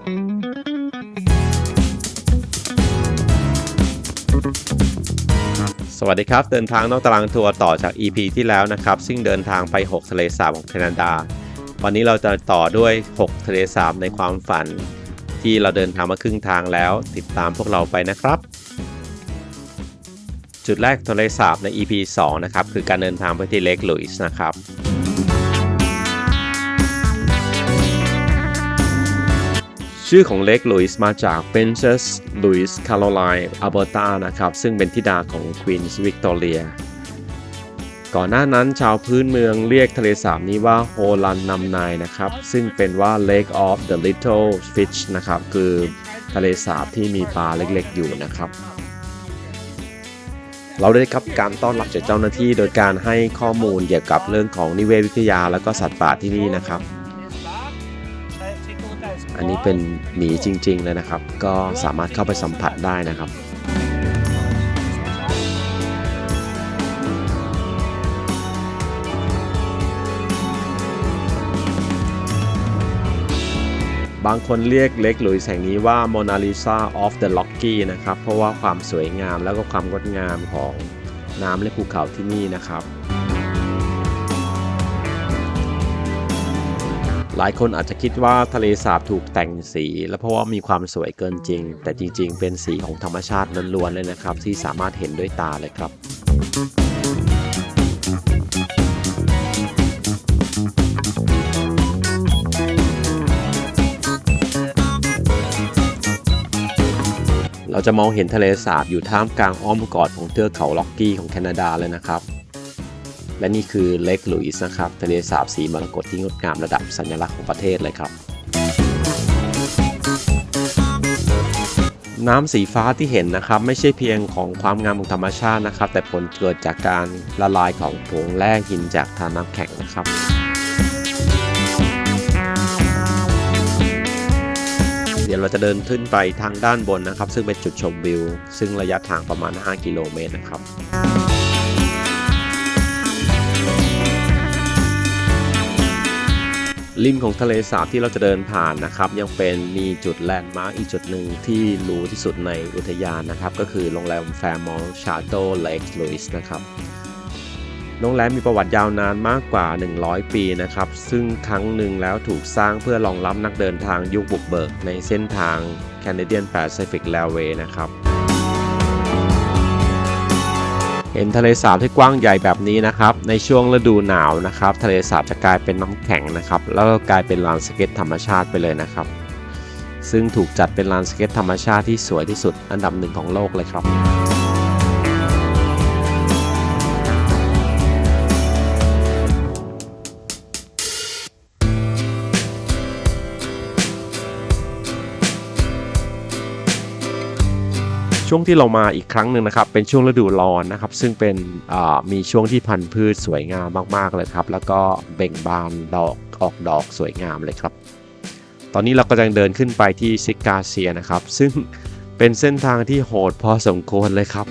สวัสดีครับเดินทางนอกตารางทัวร์ต่อจาก EP ที่แล้วนะครับซึ่งเดินทางไป6ทะเลสาบของแคนาดาวันนี้เราจะต่อด้วย6ทะเลสาบในความฝันที่เราเดินทางมาครึ่งทางแล้วติดตามพวกเราไปนะครับจุดแรกทะเลสาบใน EP 2นะครับคือการเดินทางไปที่เลคลุยส์นะครับชื่อของเลคลุยส์มาจาก Princess Louis Caroline Alberta นะครับซึ่งเป็นธิดาของ Queen Victoria ก่อนหน้านั้นชาวพื้นเมืองเรียกทะเลสาบนี้ว่าโฮลันนัมไนนะครับซึ่งเป็นว่า Lake of the Little Fish นะครับคือทะเลสาบที่มีปลาเล็กๆอยู่นะครับเราได้รับการต้อนรับจากเจ้าหน้าที่โดยการให้ข้อมูลเกี่ยวกับเรื่องของนิเวศวิทยาและก็สัตว์ป่าที่นี่นะครับอันนี้เป็นหมีจริงๆเลยนะครับก็สามารถเข้าไปสัมผัสได้นะครับบางคนเรียกเลคลุยส์แห่งนี้ว่า Mona Lisa of the Rocky นะครับเพราะว่าความสวยงามแล้วก็ความงดงามของน้ำและภูเขาที่นี่นะครับหลายคนอาจจะคิดว่าทะเลสาบถูกแต่งสีและเพราะว่ามีความสวยเกินจริงแต่จริงๆเป็นสีของธรรมชาติล้วนๆเลยนะครับที่สามารถเห็นด้วยตาเลยครับเราจะมองเห็นทะเลสาบอยู่ท่ามกลางอ้อมกอดของเทือกเขาล็อกกี้ของแคนาดาเลยนะครับและนี่คือเลคลุยส์นะครับทะเลสาบสีมรกตที่งดงามระดับสัญลักษณ์ของประเทศเลยครับน้ำสีฟ้าที่เห็นนะครับไม่ใช่เพียงของความงามของธรรมชาตินะครับแต่ผลเกิดจากการละลายของผงแร่หินจากทานน้ำแข็งนะครับเดี๋ยวเราจะเดินขึ้นไปทางด้านบนนะครับซึ่งเป็นจุดชมวิวซึ่งระยะทางประมาณ5 กิโลเมตรนะครับริมของทะเลสาบที่เราจะเดินผ่านนะครับยังมีจุดแลนด์มาร์คอีกจุดหนึ่งที่หรูที่สุดในอุทยานนะครับก็คือโรงแรมแฟร์มอนต์ชาโต้เลคลุยส์นะครับโรงแรมมีประวัติยาวนานมากกว่า100 ปีนะครับซึ่งครั้งหนึ่งแล้วถูกสร้างเพื่อรองรับนักเดินทางยุคบุกเบิกในเส้นทาง Canadian Pacific Railway นะครับเห็นทะเลสาบที่กว้างใหญ่แบบนี้นะครับในช่วงฤดูหนาวนะครับทะเลสาบจะกลายเป็นน้ำแข็งนะครับแล้วก็กลายเป็นลานสเก็ตธรรมชาติไปเลยนะครับซึ่งถูกจัดเป็นลานสเก็ตธรรมชาติที่สวยที่สุดอันดับ1ของโลกเลยครับช่วงที่เรามาอีกครั้งหนึ่งนะครับเป็นช่วงฤดูร้อนนะครับซึ่งเป็นมีช่วงที่พันธุ์พืชสวยงามมากๆเลยครับแล้วก็เบ่งบานออกดอกสวยงามเลยครับตอนนี้เรากำลังเดินขึ้นไปที่ซิกาเซียนะครับซึ่งเป็นเส้นทางที่โหดพอสมควรเลยครับ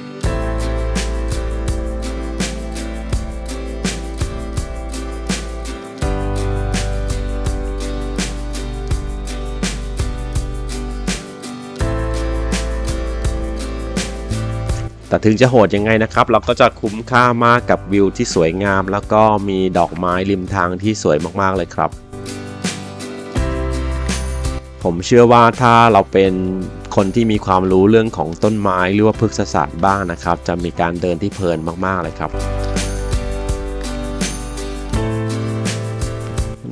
แต่ถึงจะโหดยังไงนะครับเราก็จะคุ้มค่ามากกับวิวที่สวยงามแล้วก็มีดอกไม้ริมทางที่สวยมากๆเลยครับผมเชื่อว่าถ้าเราเป็นคนที่มีความรู้เรื่องของต้นไม้หรือว่าพฤกษศาสตร์บ้างนะครับจะมีการเดินที่เพลินมากๆเลยครับ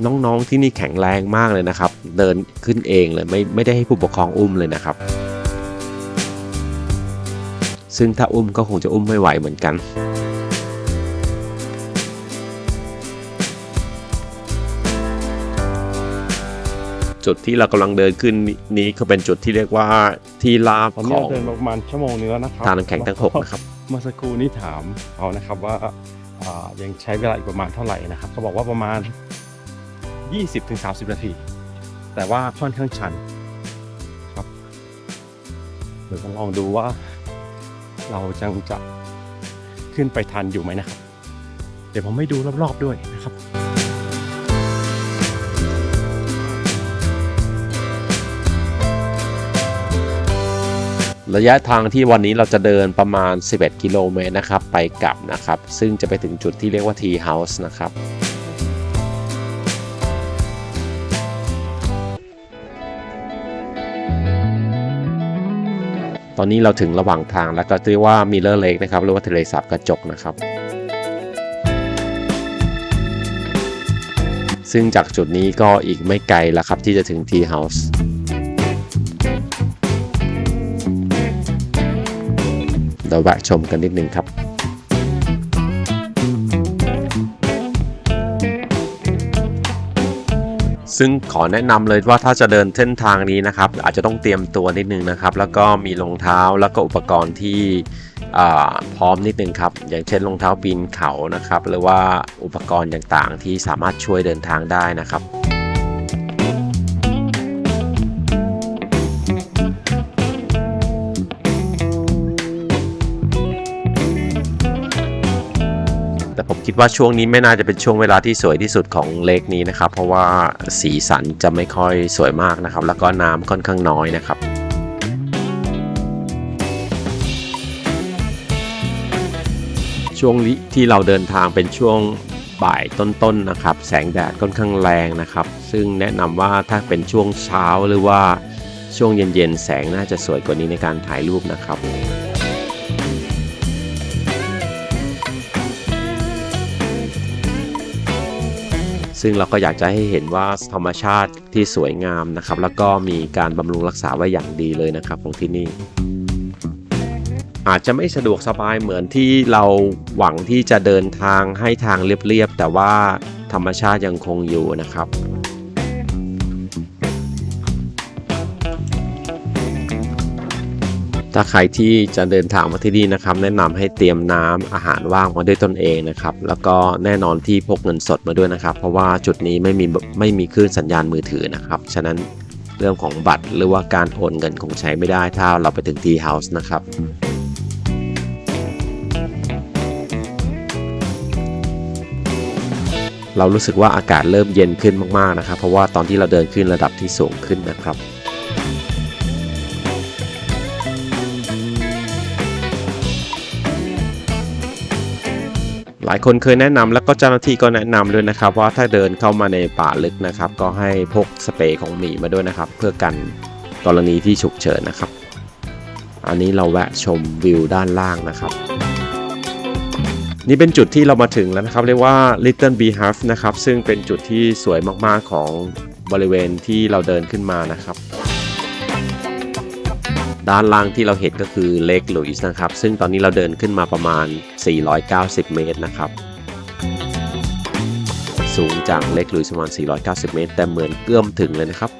น้องๆที่นี่แข็งแรงมากเลยนะครับเดินขึ้นเองเลยไม่ได้ให้ผู้ปกครองอุ้มเลยนะครับซึ่งถ้าอุ้มก็คงจะอุ้มไม่ไหวเหมือนกันจุดที่เรากำลังเดินขึ้นนี้ก็เป็นจุดที่เรียกว่าที่ลาบของเดินประมาณชั่วโมงนึงแล้วนะครับทานน้ำแข็งทั้ง6นะครับเมื่อสักครู่นี้ถามเขานะครับว่ายังใช้เวลาอีกประมาณเท่าไหร่นะครับเขาบอกว่าประมาณ 20-30 นาทีแต่ว่าค่อนข้างชันครับเดี๋ยวลองดูว่าเราจะขึ้นไปทันอยู่ไหมนะครับเดี๋ยวผมให้ดูรอบๆด้วยนะครับ ต ระยะทางที่วันนี้เราจะเดินประมาณ11 กิโลเมตรนะครับไปกลับนะครับซึ่งจะไปถึงจุดที่เรียกว่า Tea House นะครับตอนนี้เราถึงระหว่างทางแล้วก็เรียกว่า Mirror Lake นะครับหรือว่าทะเลสาบกระจกนะครับซึ่งจากจุดนี้ก็อีกไม่ไกลแล้วครับที่จะถึง Tea Houseเราแวะชมกันนิดนึงครับซึ่งขอแนะนำเลยว่าถ้าจะเดินเส้นทางนี้นะครับอาจจะต้องเตรียมตัวนิดนึงนะครับแล้วก็มีรองเท้าแล้วก็อุปกรณ์ที่พร้อมนิดนึงครับอย่างเช่นรองเท้าปีนเขานะครับหรือว่าอุปกรณ์ต่างๆที่สามารถช่วยเดินทางได้นะครับแต่ผมคิดว่าช่วงนี้ไม่น่าจะเป็นช่วงเวลาที่สวยที่สุดของเลคนี้นะครับเพราะว่าสีสันจะไม่ค่อยสวยมากนะครับแล้วก็น้ำค่อนข้างน้อยนะครับช่วงที่เราเดินทางเป็นช่วงบ่ายต้นๆนะครับแสงแดดค่อนข้างแรงนะครับซึ่งแนะนำว่าถ้าเป็นช่วงเช้าหรือว่าช่วงเย็นๆแสงน่าจะสวยกว่านี้ในการถ่ายรูปนะครับซึ่งเราก็อยากจะให้เห็นว่าธรรมชาติที่สวยงามนะครับแล้วก็มีการบำรุงรักษาไว้อย่างดีเลยนะครับของที่นี่อาจจะไม่สะดวกสบายเหมือนที่เราหวังที่จะเดินทางให้ทางเรียบๆแต่ว่าธรรมชาติยังคงอยู่นะครับถ้าใครที่จะเดินทางมาที่นี่นะครับแนะนำให้เตรียมน้ำอาหารว่างมาด้วยตนเองนะครับแล้วก็แน่นอนที่พกเงินสดมาด้วยนะครับเพราะว่าจุดนี้ไม่มีคลื่นสัญญาณมือถือนะครับฉะนั้นเรื่องของบัตรหรือว่าการโอนเงินคงใช้ไม่ได้ถ้าเราไปถึง Tea House นะครับเรารู้สึกว่าอากาศเริ่มเย็นขึ้นมากๆนะครับเพราะว่าตอนที่เราเดินขึ้นระดับที่สูงขึ้นนะครับหลายคนเคยแนะนำแล้วก็เจ้าหน้าที่ก็แนะนำด้วยนะครับว่าถ้าเดินเข้ามาในป่าลึกนะครับก็ให้พกสเปรย์ของหมีมาด้วยนะครับเพื่อกันกรณีที่ฉุกเฉินนะครับอันนี้เราแวะชมวิวด้านล่างนะครับนี่เป็นจุดที่เรามาถึงแล้วนะครับเรียกว่า Little Beehive นะครับซึ่งเป็นจุดที่สวยมากๆของบริเวณที่เราเดินขึ้นมานะครับด้านล่างที่เราเห็นก็คือเลคลุยส์นะครับซึ่งตอนนี้เราเดินขึ้นมาประมาณ490 เมตรนะครับสูงจากเลคลุยส์ประมาณ490 เมตรแต่เหมือนเกื้อมถึงเลยนะครับ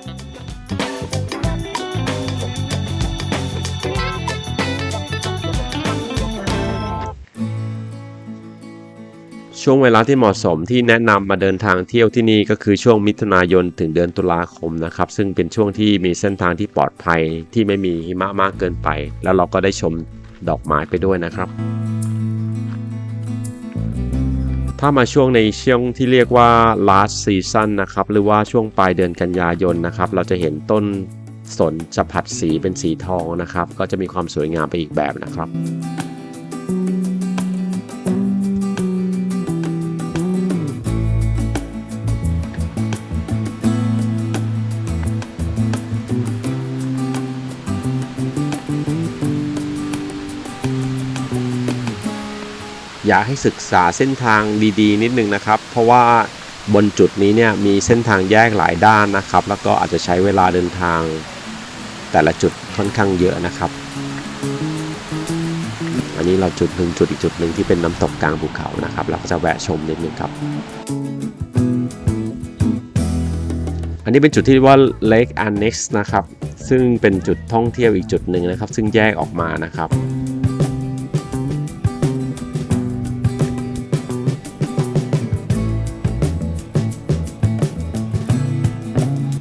ช่วงเวลาที่เหมาะสมที่แนะนำมาเดินทางเที่ยวที่นี่ก็คือช่วงมิถุนายนถึงเดือนตุลาคมนะครับซึ่งเป็นช่วงที่มีเส้นทางที่ปลอดภัยที่ไม่มีหิมะมากเกินไปแล้วเราก็ได้ชมดอกไม้ไปด้วยนะครับถ้ามาช่วงในช่วงที่เรียกว่า last season นะครับหรือว่าช่วงปลายเดือนกันยายนนะครับเราจะเห็นต้นสนจะผัดสีเป็นสีทองนะครับก็จะมีความสวยงามไปอีกแบบนะครับอยากให้ศึกษาเส้นทางดีๆนิดนึงนะครับเพราะว่าบนจุดนี้เนี่ยมีเส้นทางแยกหลายด้านนะครับแล้วก็อาจจะใช้เวลาเดินทางแต่ละจุดค่อนข้างเยอะนะครับอันนี้เราจุดอีกจุดหนึ่งที่เป็นน้ำตกกลางภูเขานะครับเราก็จะแวะชมนิดนึงครับอันนี้เป็นจุดที่เรียกว่า Lake Annex นะครับซึ่งเป็นจุดท่องเที่ยวอีกจุดหนึ่งนะครับซึ่งแยกออกมานะครับ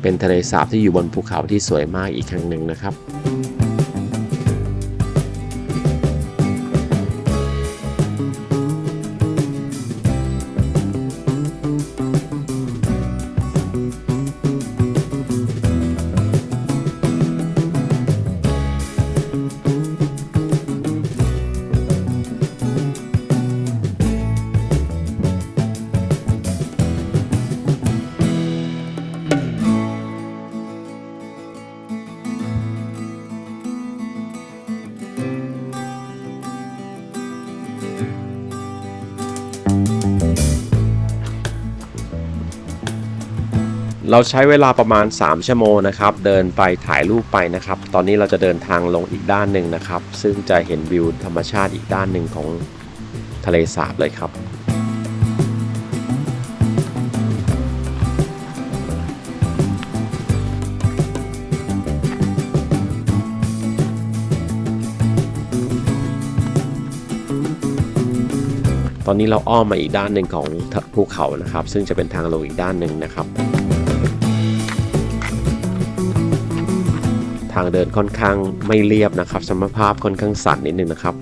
เป็นทะเลสาบที่อยู่บนภูเขาที่สวยมากอีกครั้งหนึ่งนะครับ เราใช้เวลาประมาณ3ชั่วโมงนะครับเดินไปถ่ายรูปไปนะครับตอนนี้เราจะเดินทางลงอีกด้านหนึ่งนะครับซึ่งจะเห็นวิวธรรมชาติอีกด้านหนึ่งของทะเลสาบเลยครับตอนนี้เราอ้อมมาอีกด้านหนึ่งของภูเขานะครับซึ่งจะเป็นทางลงอีกด้านหนึ่งนะครับทางเดินค่อนข้างไม่เรียบนะครับสมรรถภาพค่อนข้างสั่นนิดนึงนะครับ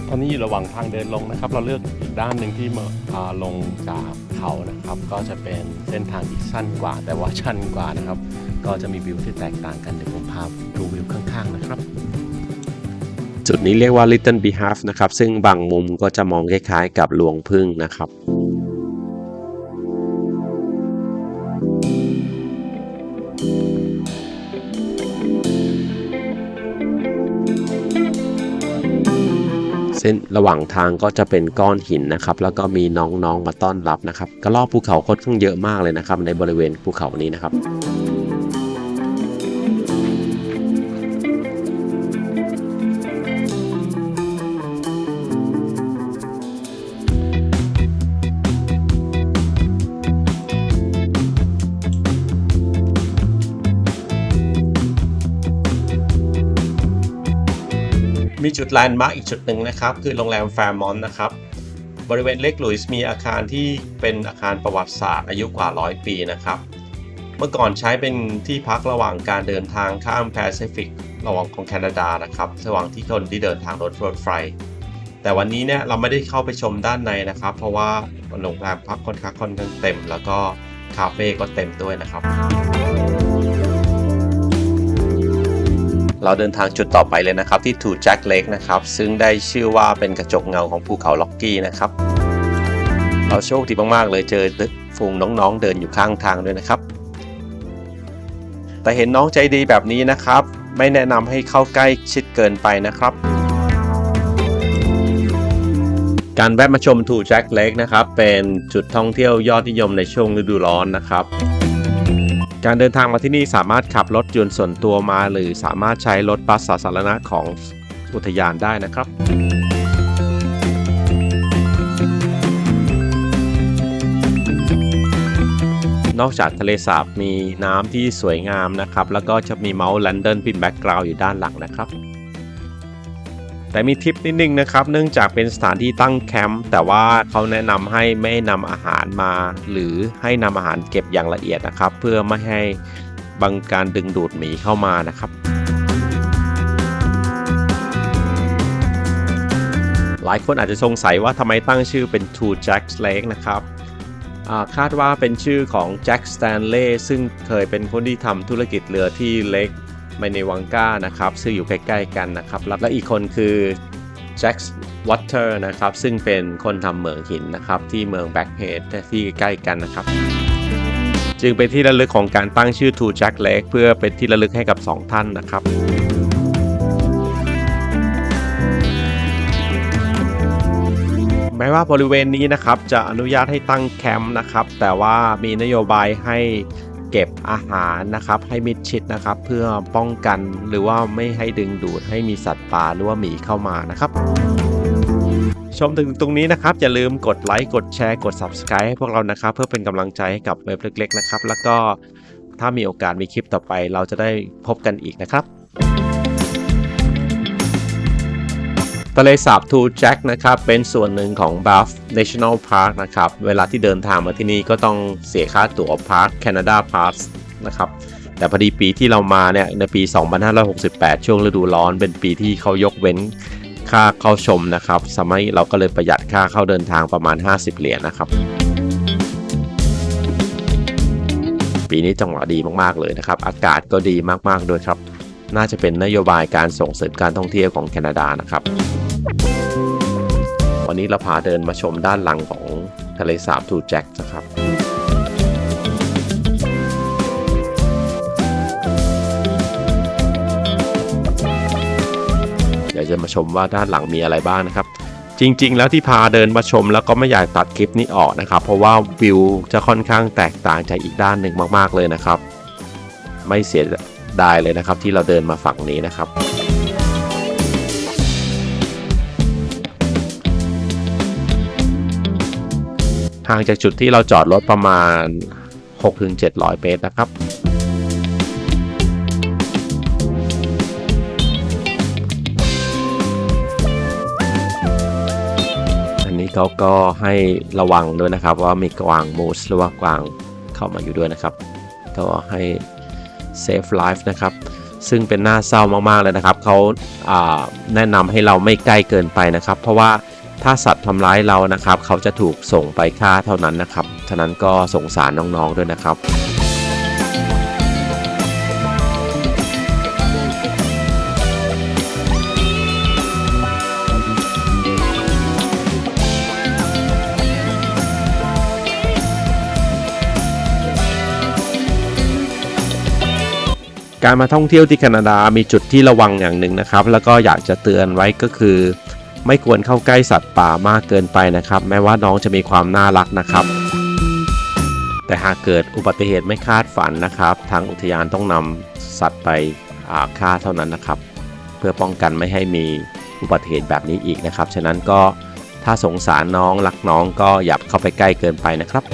ตอนนี้อยู่ระหว่างทางเดินลงนะครับเราเลือกอีกด้านหนึ่งที่ลงจากเขานะครับก็จะเป็นเส้นทางที่สั้นกว่าแต่ว่าชันกว่านะครับก็จะมีวิวที่แตกต่างกันเดี๋ยวผมพาดูวิวข้างๆนะครับจุดนี้เรียกว่า Little Beehive นะครับซึ่งบางมุมก็จะมองคล้ายๆกับรวงผึ้งนะครับเส้นระหว่างทางก็จะเป็นก้อนหินนะครับแล้วก็มีน้องๆมาต้อนรับนะครับกระรอกภูเขาค่อนข้างเยอะมากเลยนะครับในบริเวณภูเขานี้นะครับมีจุดแลนด์มาร์กอีกจุดหนึ่งนะครับคือโรงแรมแฟร์มอนต์นะครับบริเวณเลคลุยส์มีอาคารที่เป็นอาคารประวัติศาสตร์อายุกว่า100 ปีนะครับเมื่อก่อนใช้เป็นที่พักระหว่างการเดินทางข้ามแปซิฟิกระหว่างของแคนาดานะครับระหว่างที่คนที่เดินทางรถไฟแต่วันนี้เนี่ยเราไม่ได้เข้าไปชมด้านในนะครับเพราะว่าโรงแรมพักค่อนข้างเต็มแล้วก็คาเฟ่ก็เต็มด้วยนะครับเราเดินทางจุดต่อไปเลยนะครับที่ทูแจ็คเลคนะครับซึ่งได้ชื่อว่าเป็นกระจกเงาของภูเขาล็อกกี้นะครับเราโชคดีมากๆเลยเจอฝูงน้องๆเดินอยู่ข้างทางด้วยนะครับแต่เห็นน้องใจดีแบบนี้นะครับไม่แนะนำให้เข้าใกล้ชิดเกินไปนะครับการแวะมาชมทูแจ็คเลคนะครับเป็นจุดท่องเที่ยวยอดนิยมในช่วงฤดูร้อนนะครับการเดินทางมาที่นี่สามารถขับรถยนต์ส่วนตัวมาหรือสามารถใช้รถบัสสาธารณะของอุทยานได้นะครับนอกจากทะเลสาบมีน้ำที่สวยงามนะครับแล้วก็จะมีเมาท์แลนเดิลเป็นแบ็กกราวด์อยู่ด้านหลังนะครับแต่มีทิปนิดนึงนะครับเนื่องจากเป็นสถานที่ตั้งแคมป์แต่ว่าเขาแนะนำให้ไม่นำอาหารมาหรือให้นำอาหารเก็บอย่างละเอียดนะครับเพื่อไม่ให้บังการดึงดูดหมีเข้ามานะครับหลายคนอาจจะสงสัยว่าทำไมตั้งชื่อเป็น Two Jacks Lake นะครับคาดว่าเป็นชื่อของแจ็คสแตนเลย์ซึ่งเคยเป็นคนที่ทำธุรกิจเรือที่เล็กไมเนวังกานะครับซึ่งอยู่ใกล้ๆกันนะครับและอีกคนคือแจ็คส์วอเตอร์นะครับซึ่งเป็นคนทำเหมืองหินนะครับที่เมืองแบ็กเฮดที่ใกล้กันนะครับจึงเป็นที่ระลึกของการตั้งชื่อ Two Jack Lake เพื่อเป็นที่ระลึกให้กับ2ท่านนะครับแม้ว่าบริเวณนี้นะครับจะอนุญาตให้ตั้งแคมป์นะครับแต่ว่ามีนโยบายให้เก็บอาหารนะครับให้มิดชิดนะครับเพื่อป้องกันหรือว่าไม่ให้ดึงดูดให้มีสัตว์ป่าหรือว่าหมีเข้ามานะครับชมถึงตรงนี้นะครับอย่าลืมกดไลค์กดแชร์กด Subscribe ให้พวกเรานะครับเพื่อเป็นกำลังใจให้กับเว็บเล็กๆนะครับแล้วก็ถ้ามีโอกาสมีคลิปต่อไปเราจะได้พบกันอีกนะครับทะเลสาบทูแจ็คนะครับเป็นส่วนหนึ่งของ Banff National Park นะครับเวลาที่เดินทางมาที่นี่ก็ต้องเสียค่าตั๋ว Park Canada Pass นะครับแต่พอดีปีที่เรามาเนี่ยในปี 2568 ช่วงฤดูร้อนเป็นปีที่เขายกเว้นค่าเข้าชมนะครับสมัยเราก็เลยประหยัดค่าเข้าเดินทางประมาณ$50นะครับปีนี้จังหวะดีมากๆเลยนะครับอากาศก็ดีมากๆด้วยครับน่าจะเป็นนโยบายการส่งเสริมการท่องเที่ยวของแคนาดานะครับวันนี้เราพาเดินมาชมด้านหลังของทะเลสาบทูแจ็คนะครับเดี๋ยวจะมาชมว่าด้านหลังมีอะไรบ้างนะครับ จริงๆแล้วที่พาเดินมาชมแล้วก็ไม่อยากตัดคลิปนี้ออกนะครับเพราะว่าวิวจะค่อนข้างแตกต่างจากอีกด้านหนึ่งมากๆเลยนะครับไม่เสียดายเลยนะครับที่เราเดินมาฝั่งนี้นะครับห่างจากจุดที่เราจอดรถประมาณ 6-700 เมตรนะครับเขาก็ให้ระวังด้วยนะครับว่ามีกวางมูสหรือว่ากวางเข้ามาอยู่ด้วยนะครับก็ให้เซฟไลฟ์นะครับซึ่งเป็นน่าเศร้ามากๆเลยนะครับเขาแนะนำให้เราไม่ใกล้เกินไปนะครับเพราะว่าถ้าสัตว์ทำร้ายเรานะครับเขาจะถูกส่งไปฆ่าเท่านั้นนะครับฉะนั้นก็สงสารน้องๆด้วยนะครับการมาท่องเที่ยวที่แคนาดามีจุดที่ระวังอย่างหนึ่งนะครับแล้วก็อยากจะเตือนไว้ก็คือไม่ควรเข้าใกล้สัตว์ป่ามากเกินไปนะครับแม้ว่าน้องจะมีความน่ารักนะครับแต่หากเกิดอุบัติเหตุไม่คาดฝันนะครับทางอุทยานต้องนำสัตว์ไปฆ่าเท่านั้นนะครับเพื่อป้องกันไม่ให้มีอุบัติเหตุแบบนี้อีกนะครับฉะนั้นก็ถ้าสงสารน้องรักน้องก็อย่าเข้าไปใกล้เกินไปนะครับ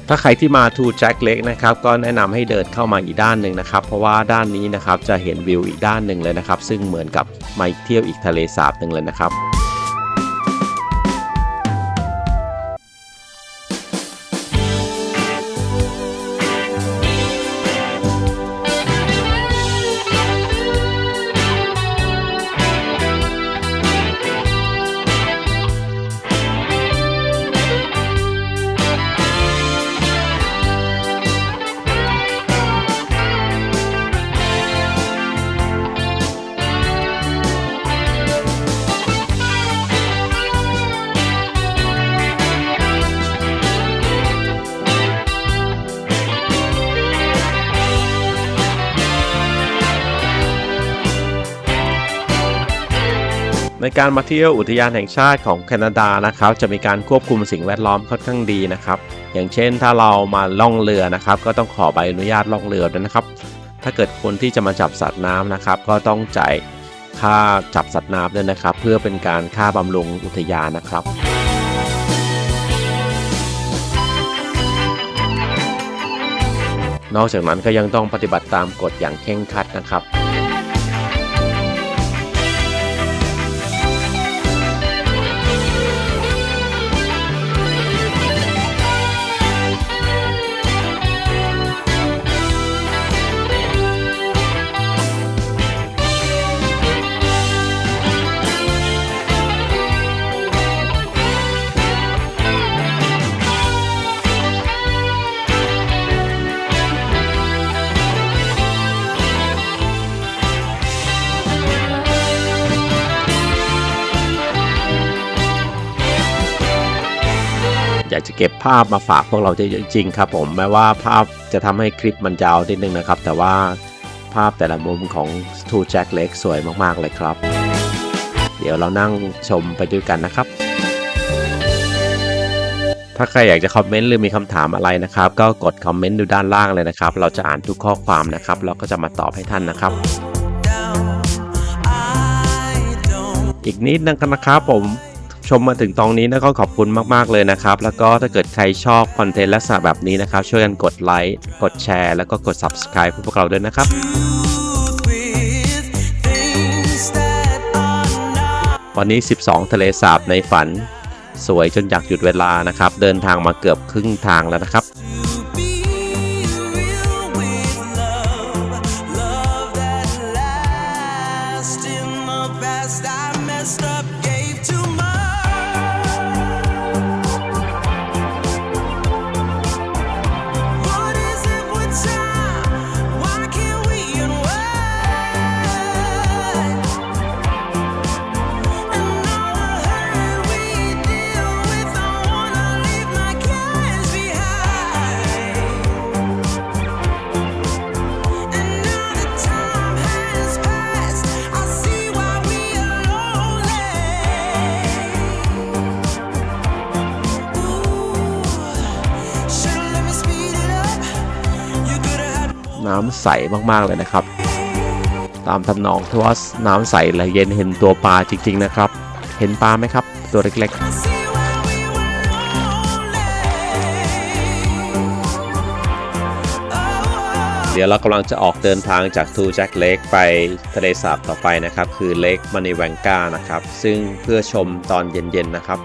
ถ้าใครที่มาทูแจ็คเล็กนะครับก็แนะนำให้เดินเข้ามาอีกด้านหนึ่งนะครับเพราะว่าด้านนี้นะครับจะเห็นวิวอีกด้านหนึ่งเลยนะครับซึ่งเหมือนกับมาเที่ยวอีกทะเลสาบหนึ่งเลยนะครับในการมาเที่ยวอุทยานแห่งชาติของแคนาดานะครับจะมีการควบคุมสิ่งแวดล้อมค่อนข้างดีนะครับอย่างเช่นถ้าเรามาล่องเรือนะครับก็ต้องขอใบอนุญาตล่องเรือด้วยนะครับถ้าเกิดคนที่จะมาจับสัตว์น้ำนะครับก็ต้องจ่ายค่าจับสัตว์น้ำด้วยนะครับเพื่อเป็นการค่าบำรุงอุทยานนะครับนอกจากนั้นก็ยังต้องปฏิบัติตามกฎอย่างเคร่งครัดนะครับอยากจะเก็บภาพมาฝากพวกเราจริงๆครับผมแม้ว่าภาพจะทำให้คลิปมันยาวนิดนึงนะครับแต่ว่าภาพแต่ละมุมของทูแจ็คเล็กสวยมากๆเลยครับเดี๋ยวเรานั่งชมไปด้วยกันนะครับถ้าใครอยากจะคอมเมนต์หรือมีคำถามอะไรนะครับก็กดคอมเมนต์ดูด้านล่างเลยนะครับเราจะอ่านทุกข้อความนะครับแล้วก็จะมาตอบให้ท่านนะครับอีกนิดนึงนะครับผมชมมาถึงตรงนี้นะก็ขอบคุณมากๆเลยนะครับแล้วก็ถ้าเกิดใครชอบคอนเทนต์ลักษณะแบบนี้นะครับช่วยกันกดไลค์กดแชร์แล้วก็กด Subscribe พวกเราด้วยนะครับวันนี้12ทะเลสาบในฝันสวยจนอยากหยุดเวลานะครับเดินทางมาเกือบครึ่งทางแล้วนะครับ น้ำใสมากๆเลยนะครับตามทำนองที่ว่าน้ำใสและเย็นเห็นตัวปลาจริงๆนะครับเห็นปลาไหมครับตัวเล็กๆเดี๋ยวเรากำลังจะออกเดินทางจากทูแจ็คเลกไปทะเลสาบต่อไปนะครับคือเลกมานิแวงกานะครับซึ่งเพื่อชมตอนเย็นๆนะครับ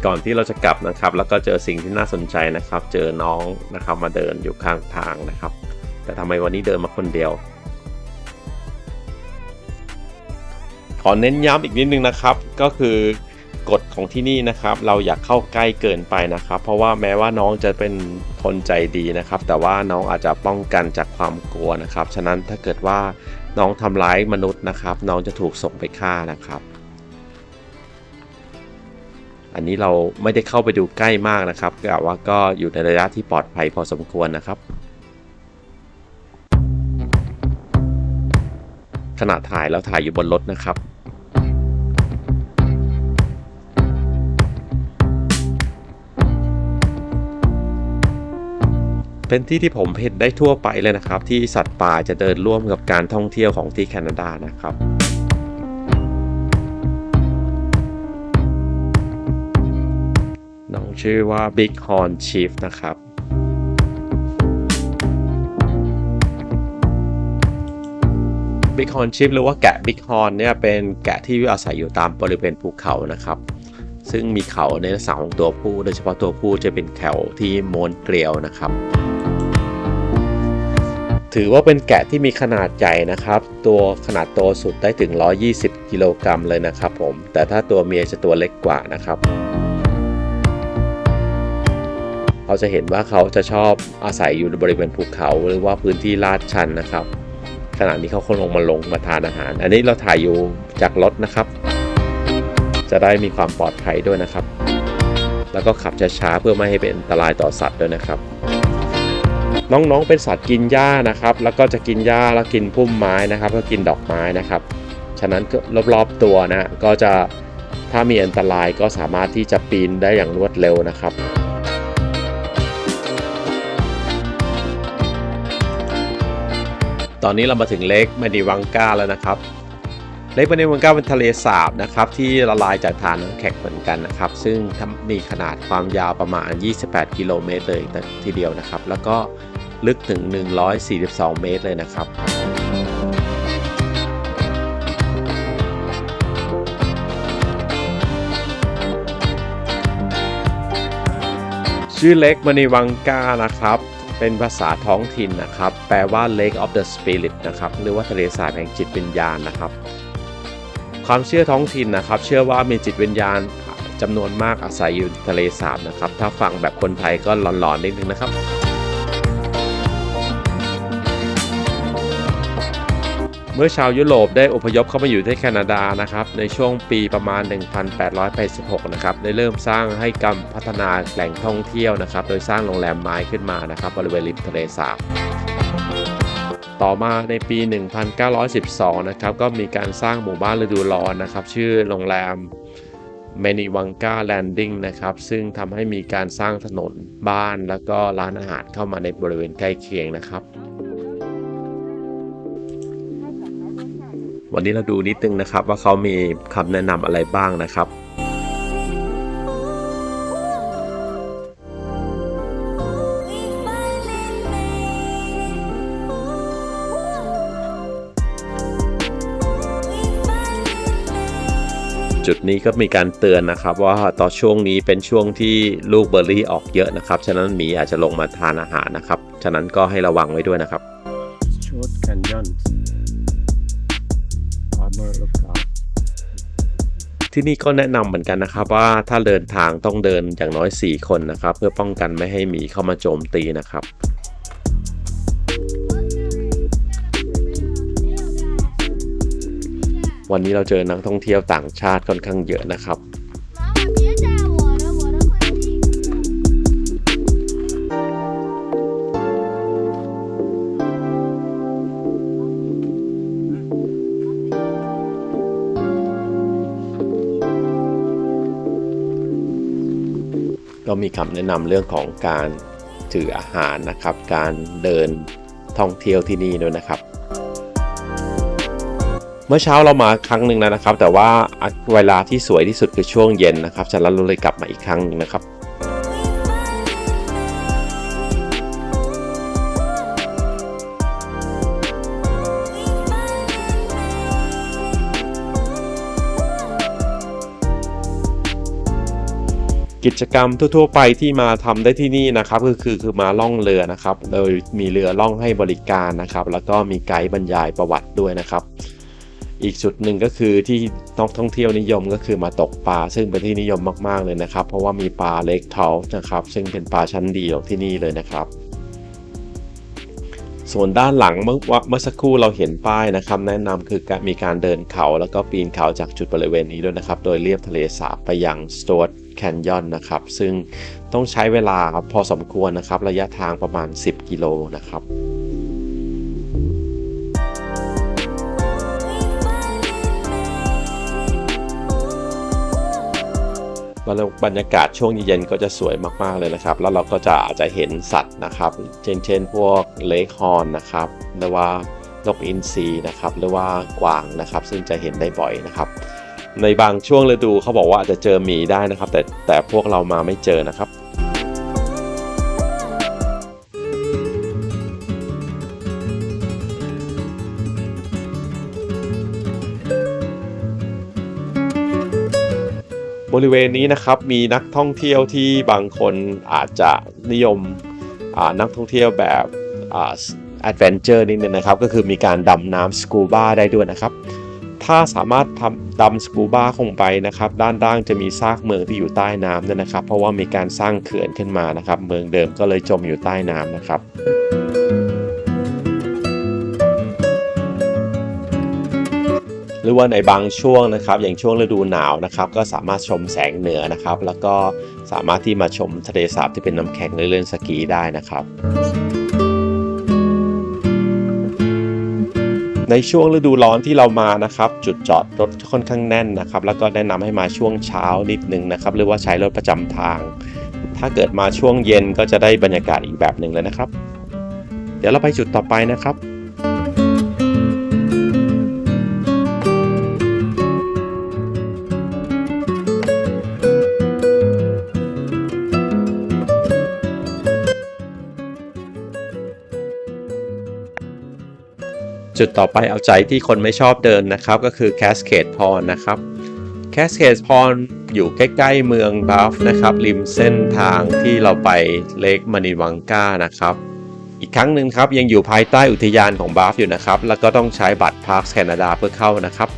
ก่อนที่เราจะกลับนะครับแล้วก็เจอสิ่งที่น่าสนใจนะครับเจอน้องนะครับมาเดินอยู่ข้างทางนะครับแต่ทำไมวันนี้เดินมาคนเดียวขอเน้นย้ำอีกนิดนึงนะครับก็คือกฎของที่นี่นะครับเราอย่าเข้าใกล้เกินไปนะครับเพราะว่าแม้ว่าน้องจะเป็นคนใจดีนะครับแต่ว่าน้องอาจจะป้องกันจากความกลัวนะครับฉะนั้นถ้าเกิดว่าน้องทำร้ายมนุษย์นะครับน้องจะถูกส่งไปฆ่านะครับอันนี้เราไม่ได้เข้าไปดูใกล้มากนะครับแต่ว่าก็อยู่ในระยะที่ปลอดภัยพอสมควรนะครับขณะถ่ายเราถ่ายอยู่บนรถนะครับเป็นที่ที่ผมเห็นได้ทั่วไปเลยนะครับที่สัตว์ป่าจะเดินร่วมกับการท่องเที่ยวของที่แคนาดานะครับน้องชื่อว่า Bighorn Chief นะครับ Bighorn Chief หรือว่าแกะ Bighorn เนี่ยเป็นแกะที่อาศัยอยู่ตามบริเวณภูเขานะครับซึ่งมีเขาในลักษณะของตัวผู้โดยเฉพาะตัวผู้จะเป็นเขาที่ม้วนเกลียวนะครับถือว่าเป็นแกะที่มีขนาดใหญ่นะครับตัวขนาดโตสุดได้ถึง120กิโลกรัมเลยนะครับผมแต่ถ้าตัวเมียจะตัวเล็กกว่านะครับเราจะเห็นว่าเขาจะชอบอาศัยอยู่ในบริเวณภูเขาหรือว่าพื้นที่ลาดชันนะครับขณะนี้เขาคงลงมาทานอาหารอันนี้เราถ่ายอยู่จากรถนะครับจะได้มีความปลอดภัยด้วยนะครับแล้วก็ขับช้าๆเพื่อไม่ให้เป็นอันตรายต่อสัตว์ด้วยนะครับน้องๆเป็นสัตว์กินหญ้านะครับแล้วก็จะกินหญ้าแล้วกินพุ่มไม้นะครับก็กินดอกไม้นะครับฉะนั้นรอบๆตัวนะก็จะถ้ามีอันตรายก็สามารถที่จะปีนได้อย่างรวดเร็วนะครับตอนนี้เรามาถึงเลกมานิวังกาแล้วนะครับเลกมานิวังกาเป็นทะเลสาบนะครับที่ละลายจากฐานน้ำแข็งเหมือนกันนะครับซึ่งมีขนาดความยาวประมาณ28กิโลเมตรเลยทีเดียวนะครับแล้วก็ลึกถึง142เมตรเลยนะครับชื่อเลกมานิวังกานะครับเป็นภาษาท้องถิ่นนะครับแปลว่า Lake of the Spirit นะครับหรือว่าทะเลสาบแห่งจิตวิญญาณนะครับความเชื่อท้องถิ่นนะครับเชื่อว่ามีจิตวิญญาณจำนวนมากอาศัยอยู่ในทะเลสาบนะครับถ้าฟังแบบคนไทยก็หลอนๆนิดนึงนะครับเมื่อชาวยุโรปได้อพยพเข้ามาอยู่ที่แคนาดานะครับในช่วงปีประมาณ 1886 นะครับได้เริ่มสร้างให้การพัฒนาแหล่งท่องเที่ยวนะครับโดยสร้างโรงแรมไม้ขึ้นมานะครับบริเวณริมทะเลสาบต่อมาในปี 1912 นะครับก็มีการสร้างหมู่บ้านฤดูร้อนนะครับชื่อโรงแรม เมนิวังกาแลนดิ้งนะครับซึ่งทำให้มีการสร้างถนนบ้านแล้วก็ร้านอาหารเข้ามาในบริเวณใกล้เคียงนะครับวันนี้เราดูนิดนึงนะครับว่าเขามีคำแนะนำอะไรบ้างนะครับจุดนี้ก็มีการเตือนนะครับว่าตอนช่วงนี้เป็นช่วงที่ลูกเบอร์รี่ออกเยอะนะครับฉะนั้นหมีอาจจะลงมาทานอาหารนะครับฉะนั้นก็ให้ระวังไว้ด้วยนะครับช็อตแคนยอนที่นี่ก็แนะนำเหมือนกันนะครับว่าถ้าเดินทางต้องเดินอย่างน้อย4คนนะครับเพื่อป้องกันไม่ให้หมีเข้ามาโจมตีนะครับวันนี้เราเจอนักท่องเที่ยวต่างชาติค่อนข้างเยอะนะครับก็มีคำแนะนำเรื่องของการถืออาหารนะครับการเดินท่องเที่ยวที่นี่ด้วยนะครับเมื่อเช้าเรามาครั้งหนึ่งนะครับแต่ว่าเวลาที่สวยที่สุดคือช่วงเย็นนะครับฉะนั้นเราเลยกลับมาอีกครั้งหนึ่งนะครับกิจกรรมทั่วๆไปที่มาทำได้ที่นี่นะครับก็คือมาล่องเรือนะครับโดยมีเรือล่องให้บริการนะครับแล้วก็มีไกด์บรรยายประวัติด้วยนะครับอีกจุดหนึ่งก็คือที่นักท่องเที่ยวนิยมก็คือมาตกปลาซึ่งเป็นที่นิยมมากๆเลยนะครับเพราะว่ามีปลาเล็กเทานะครับซึ่งเป็นปลาชั้นดีของที่นี่เลยนะครับส่วนด้านหลังเมื่อสักครู่เราเห็นป้ายนะครับแนะนำคือมีการเดินเขาแล้วก็ปีนเขาจากจุดบริเวณนี้ด้วยนะครับโดยเลียบทะเลสาบไปยังสตูร์ตแคนยอนนะครับซึ่งต้องใช้เวลาพอสมควรนะครับระยะทางประมาณ10กิโลนะครับบรรยากาศช่วงเย็นก็จะสวยมากๆเลยนะครับแล้วเราก็อาจจะเห็นสัตว์นะครับเช่นพวกเลคฮอร์นนะครับหรือว่านกอินทรีนะครับหรือว่ากวางนะครับซึ่งจะเห็นได้บ่อยนะครับในบางช่วงฤดูเขาบอกว่าอาจจะเจอหมีได้นะครับแต่พวกเรามาไม่เจอนะครับบริเวณนี้นะครับมีนักท่องเที่ยวที่บางคนอาจจะนิยมนักท่องเที่ยวแบบแอดเวนเจอร์นิดนึงนะครับก็คือมีการดำน้ำสกูบ้าได้ด้วยนะครับถ้าสามารถดำสกูบ้าลงไปนะครับด้านล่างจะมีซากเมืองที่อยู่ใต้น้ำด้วยนะครับเพราะว่ามีการสร้างเขื่อนขึ้นมานะครับเมืองเดิมก็เลยจมอยู่ใต้น้ำนะครับหรือว่าในบางช่วงนะครับอย่างช่วงฤดูหนาวนะครับก็สามารถชมแสงเหนือนะครับแล้วก็สามารถที่มาชมทะเลสาบที่เป็นน้ำแข็งเล่นสกีได้นะครับในช่วงฤดูร้อนที่เรามานะครับจุดจอดรถค่อนข้างแน่นนะครับแล้วก็แนะนำให้มาช่วงเช้านิดนึงนะครับหรือว่าใช้รถประจำทางถ้าเกิดมาช่วงเย็นก็จะได้บรรยากาศอีกแบบหนึ่งเลยนะครับเดี๋ยวเราไปจุดต่อไปนะครับจุดต่อไปเอาใจที่คนไม่ชอบเดินนะครับก็คือ Cascade Pond นะครับ Cascade Pond อยู่ใกล้ๆเมืองบัฟนะครับริมเส้นทางที่เราไปเลคมานิวังกานะครับอีกครั้งหนึ่งครับยังอยู่ภายใต้อุทยานของบัฟอยู่นะครับแล้วก็ต้องใช้บัตร Parks Canada เพื่อเข้านะครับ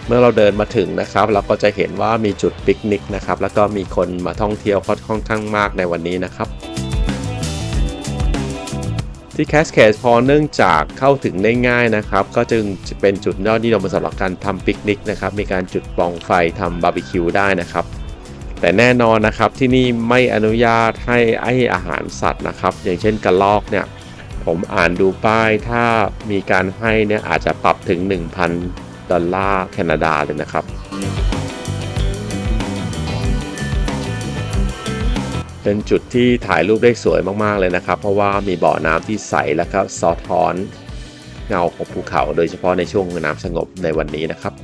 เมื่อเราเดินมาถึงนะครับเราก็จะเห็นว่ามีจุดปิกนิกนะครับแล้วก็มีคนมาท่องเที่ยวค่อนข้างมากในวันนี้นะครับที่ Cascade Pond เนื่องจากเข้าถึงได้ง่ายนะครับก็จึงเป็นจุดยอดนิยมสำหรับการทำปิกนิกนะครับมีการจุดปล่องไฟทำบาร์บีคิวได้นะครับ แต่แน่นอนนะครับที่นี่ไม่อนุญาตให้อาหารสัตว์นะครับอย่างเช่นกระรอกเนี่ยผมอ่านดูป้ายถ้ามีการให้เนี่ยอาจจะปรับถึง $1,000 แคนาดาเลยนะครับเป็นจุดที่ถ่ายรูปได้สวยมากๆเลยนะครับเพราะว่ามีบ่อน้ำที่ใสและก็สะท้อนเงาของภูเขาโดยเฉพาะในช่วงน้ำสงบในวันนี้นะครับ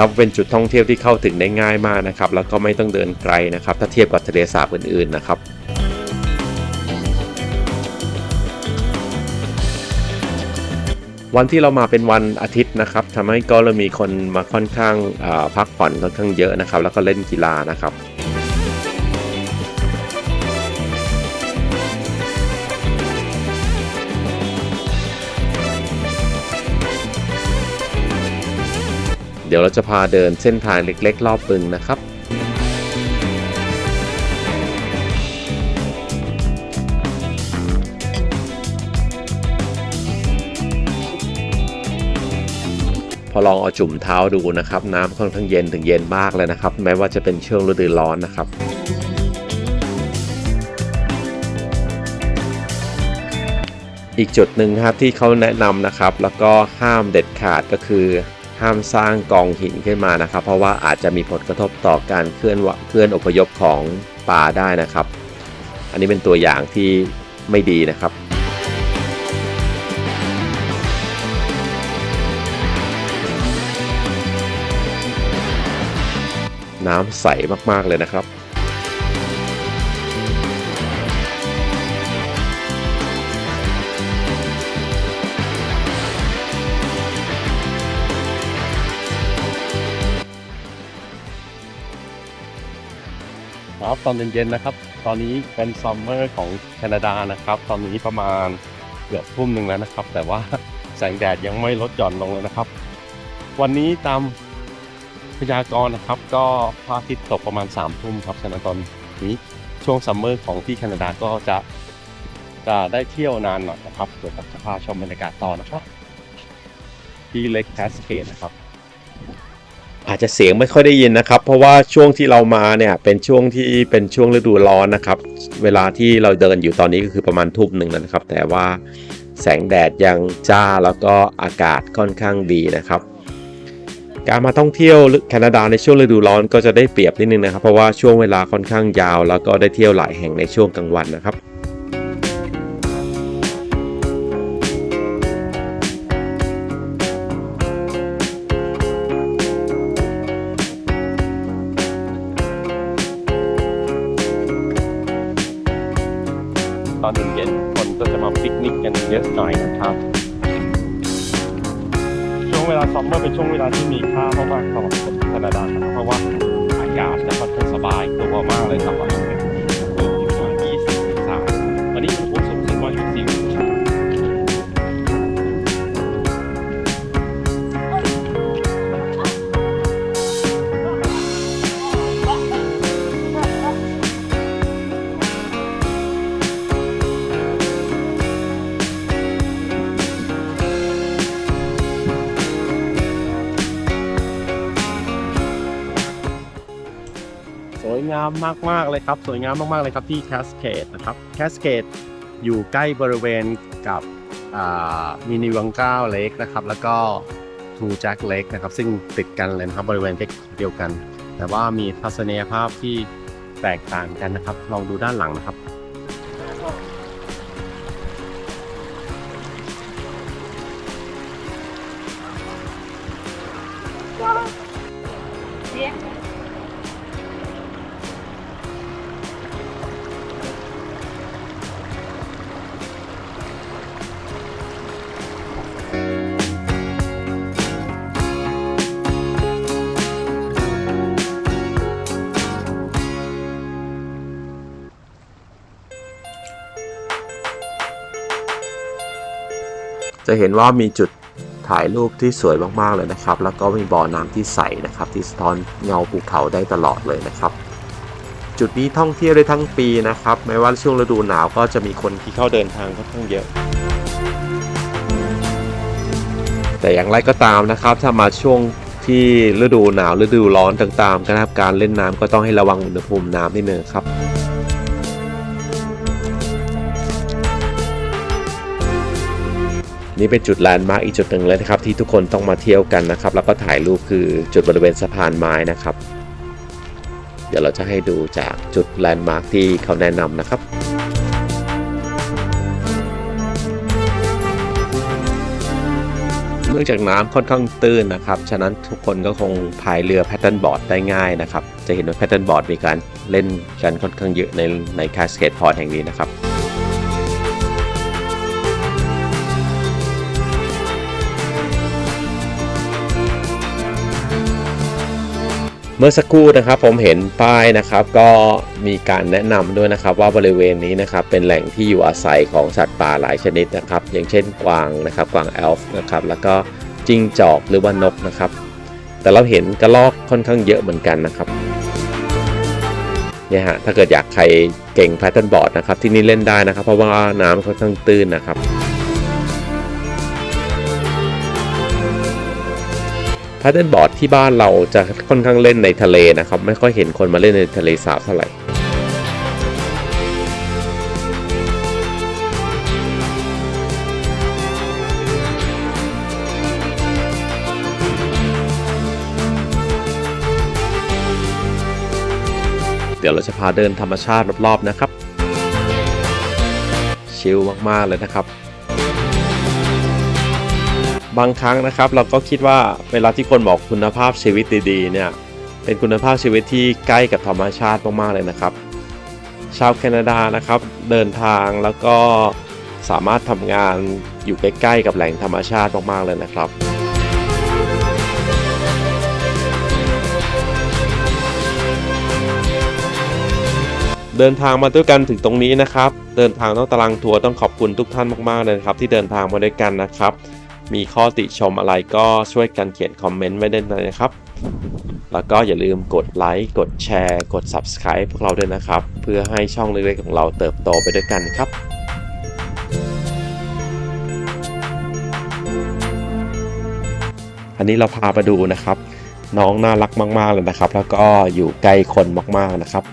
นับเป็นจุดท่องเที่ยวที่เข้าถึงได้ง่ายมากนะครับแล้วก็ไม่ต้องเดินไกลนะครับถ้าเทียบกับทะเลสาบอื่นๆนะครับวันที่เรามาเป็นวันอาทิตย์นะครับทำให้ก็เรามีคนมาค่อนข้างพักผ่อนค่อนข้างเยอะนะครับแล้วก็เล่นกีฬานะครับเดี๋ยวเราจะพาเดินเส้นทางเล็กๆรอบบึงนะครับพอลองเอาจุ่มเท้าดูนะครับน้ำค่อนข้างเย็นถึงเย็นมากเลยนะครับแม้ว่าจะเป็นช่วงฤดูร้อนนะครับอีกจุดหนึ่งครับที่เขาแนะนำนะครับแล้วก็ห้ามเด็ดขาดก็คือห้ามสร้างกองหินขึ้นมานะครับเพราะว่าอาจจะมีผลกระทบต่อการเคลื่อนอพยพของปลาได้นะครับอันนี้เป็นตัวอย่างที่ไม่ดีนะครับน้ำใสมากๆเลยนะครับครับตอนเย็นๆนะครับตอนนี้เป็นซัมเมอร์ของแคนาดานะครับตอนนี้ประมาณเกือบทุ่มหนึ่งแล้วนะครับแต่ว่าแสงแดดยังไม่ลดหย่อนลงเลยนะครับวันนี้ตามพยากรณ์นะครับก็พระอาทิตย์ตกประมาณ3 ทุ่มครับฉะนั้นตอนนี้ช่วงซัมเมอร์ของที่แคนาดาก็จะได้เที่ยวนานหน่อยนะครับเดี๋ยวจะพาชมบรรยากาศต่อนะครับที่เลคแคสเคดนะครับอาจจะเสียงไม่ค่อยได้ยินนะครับเพราะว่าช่วงที่เรามาเนี่ยเป็นช่วงฤดูร้อนนะครับเวลาที่เราเดินอยู่ตอนนี้ก็คือประมาณทุ่มหนึ่งนะครับแต่ว่าแสงแดดยังจ้าแล้วก็อากาศค่อนข้างดีนะครับการมาท่องเที่ยวแคนาดาในช่วงฤดูร้อนก็จะได้เปรียบนิดนึงนะครับเพราะว่าช่วงเวลาค่อนข้างยาวแล้วก็ได้เที่ยวหลายแห่งในช่วงกลางวันนะครับตอนเย็นคนก็จะมาปิกนิกกันเยอะหน่อยนะครับช่วงเวลาซัมเมอร์เป็นช่วงเวลาที่มีค่ามากๆสำหรับคนแคนาดานะครับเพราะว่าอากาศจะค่อนข้างสบายตัวมากเลยครับวันนี้20 องศาวันนี้อุณหภูมิสูงสุดว่า24 องศาสวยงามมากๆเลยครับสวยงามมากๆเลยครับที่แคสเคดนะครับแคสเคดอยู่ใกล้บริเวณกับมินิวังก้าเลคนะครับแล้วก็ทูแจ็คเลคนะครับซึ่งติดกันเลยนะครับบริเวณเดียวกันแต่ว่ามีทัศนียภาพที่แตกต่างกันนะครับลองดูด้านหลังนะครับ จะเห็นว่ามีจุดถ่ายรูปที่สวยมากๆเลยนะครับแล้วก็มีบ่อน้ำที่ใสนะครับที่สะท้อนเงาภูเขาได้ตลอดเลยนะครับจุดนี้ท่องเที่ยวได้ทั้งปีนะครับแม้ว่าช่วงฤดูหนาวก็จะมีคนที่เข้าเดินทางค่อนข้างเยอะแต่อย่างไรก็ตามนะครับถ้ามาช่วงที่ฤดูหนาวฤดูร้อนต่างๆนะครับการเล่นน้ำก็ต้องให้ระวังอุณหภูมิน้ำนิดนึงครับนี่เป็นจุดแลนด์มาร์กอีกจุดหนึ่งเลยนะครับที่ทุกคนต้องมาเที่ยวกันนะครับแล้วก็ถ่ายรูปคือจุดบริเวณสะพานไม้นะครับเดี๋ยวเราจะให้ดูจากจุดแลนด์มาร์กที่เขาแนะนำนะครับเนื่องจากน้ำค่อนข้างตื้นนะครับฉะนั้นทุกคนก็คงพายเรือแพดเดิลบอร์ดได้ง่ายนะครับจะเห็นว่าแพดเดิลบอร์ดมีการเล่นกันค่อนข้างเยอะในแคสเคดพอร์ตแห่งนี้นะครับเมื่อสักครู่นะครับผมเห็นป้ายนะครับก็มีการแนะนำด้วยนะครับว่าบริเวณนี้นะครับเป็นแหล่งที่อยู่อาศัยของสัตว์ป่าหลายชนิดนะครับอย่างเช่นกวางนะครับกวางเอลฟ์นะครับแล้วก็จิ้งจอกหรือว่านกนะครับแต่เราเห็นกระรอกค่อนข้างเยอะเหมือนกันนะครับเนี่ยฮะถ้าเกิดอยากใครเก่งแพดเดิลบอร์ดนะครับที่นี่เล่นได้นะครับเพราะว่าน้ำค่อนข้างตื้นนะครับแพดเดิลบอร์ดที่บ้านเราจะค่อนข้างเล่นในทะเลนะครับไม่ค่อยเห็นคนมาเล่นในทะเลสาบเท่าไหร่เดี๋ยวเราจะพาเดินธรรมชาติรอบๆนะครับชิลมากๆเลยนะครับบางครั้งนะครับเราก็คิดว่าเวลาที่คนบอกคุณภาพชีวิตดีๆเนี่ยเป็นคุณภาพชีวิตที่ใกล้กับธรรมชาติมากๆเลยนะครับชาวแคนาดานะครับเดินทางแล้วก็สามารถทำงานอยู่ใกล้ๆกับแหล่งธรรมชาติมากๆเลยนะครับเดินทางมาด้วยกันถึงตรงนี้นะครับเดินทางต้องตารางทัวร์ต้องขอบคุณทุกท่านมากๆเลยครับที่เดินทางมาด้วยกันนะครับมีข้อติชมอะไรก็ช่วยกันเขียนคอมเมนต์ไว้ได้เลยนะครับแล้วก็อย่าลืมกดไลค์กดแชร์กด Subscribe พวกเราด้วยนะครับเพื่อให้ช่องเล็กๆของเราเติบโตไปด้วยกันครับอันนี้เราพาไปดูนะครับน้องน่ารักมากๆเลยนะครับแล้วก็อยู่ใกล้คนมากๆนะครับ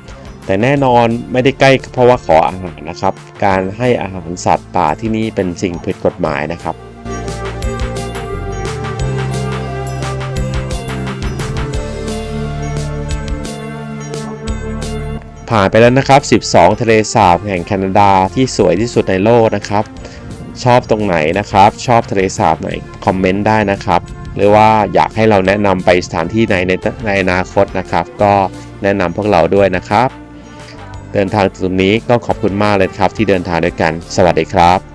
แต่แน่นอนไม่ได้ใกล้เพราะว่าขออาหารนะครับการให้อาหารสัตว์ป่าที่นี่เป็นสิ่งผิดกฎหมายนะครับผ่านไปแล้วนะครับ12ทะเลสาบแห่งแคนาดาที่สวยที่สุดในโลกนะครับชอบตรงไหนนะครับชอบทะเลสาบไหนคอมเมนต์ได้นะครับหรือว่าอยากให้เราแนะนำไปสถานที่ไหนในอนาคตนะครับก็แนะนำพวกเราด้วยนะครับเดินทางตรงนี้ก็ขอบคุณมากเลยครับที่เดินทางด้วยกันสวัสดีครับ